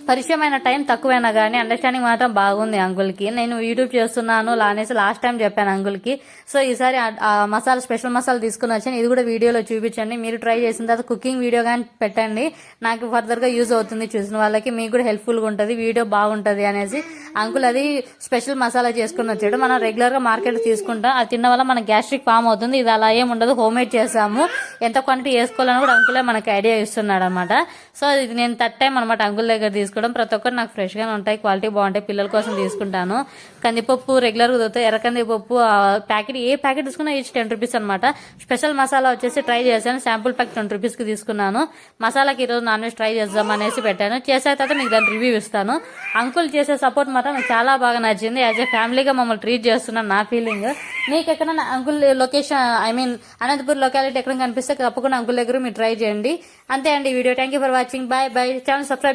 పరిచయమైన టైం తక్కువైనా కానీ అండర్స్టాండింగ్ మాత్రం బాగుంది అంకుల్కి. నేను యూట్యూబ్ చేస్తున్నాను అనేసి లాస్ట్ టైం చెప్పాను అంకుల్కి. సో ఈసారి ఆ మసాలా స్పెషల్ మసాలా తీసుకుని వచ్చాను. ఇది కూడా వీడియోలో చూపించండి. మీరు ట్రై చేసిన తర్వాత కుకింగ్ వీడియో కానీ పెట్టండి. నాకు ఫర్దర్గా యూజ్ అవుతుంది, చూసిన వాళ్ళకి మీకు కూడా హెల్ప్ఫుల్గా ఉంటుంది, వీడియో బాగుంటుంది అనేసి అంకుల్ అది స్పెషల్ మసాలా చేసుకుని వచ్చాడు. మనం రెగ్యులర్గా మార్కెట్ తీసుకుంటాం, అది తిన్న వల్ల మనకి గ్యాస్ట్రిక్ ఫామ్ అవుతుంది. ఇది అలా ఏం ఉండదు, హోమ్ మేడ్ చేసాము. ఎంత క్వాంటిటీ వేసుకోవాలని కూడా అంకులే మనకి ఐడియా ఇస్తున్నాడు అనమాట. సో ఇది నేను థర్డ్ టైం అనమాట అంకుల్ దగ్గర తీసుకోవడం. ప్రతి ఒక్కరు నాకు ఫ్రెష్గానే ఉంటాయి, క్వాలిటీ బాగుంటాయి, పిల్లల కోసం తీసుకుంటాను. కందిపప్పు రెగ్యులర్గా దొరుకుతాయి, ఎర్ర కందిపప్పు ప్యాకెట్ ఏ ప్యాకెట్ తీసుకున్నా ఈచ్ 10 రూపీస్ అనమాట. స్పెషల్ మసాలా వచ్చేసి ట్రై చేశాను, శాంపుల్ ప్యాక్ 20 రూపీస్కి తీసుకున్నాను. మసాలాకి ఈరోజు నాన్ వెజ్ ట్రై చేద్దాం అనేసి పెట్టాను. చేసే తర్వాత మీకు దాని రివ్యూ ఇస్తాను. అంకుల్ చేసే సపోర్ట్ మాత్రం నాకు చాలా బాగా నచ్చింది. యాజ్ ఏ ఫ్యామిలీగా మమ్మల్ని ట్రీట్ చేస్తున్నాను, నా ఫీలింగ్. మీకు ఎక్కడైనా అంకుల్ లొకేషన్ అనంతపూర్ లొకాలిటీ ఎక్కడ కనిపిస్తే తప్పకుండా అంకుల్ దగ్గర మీరు ట్రై చేయండి. అంతే అండి video. Thank you for watching. Bye bye. Channel subscribe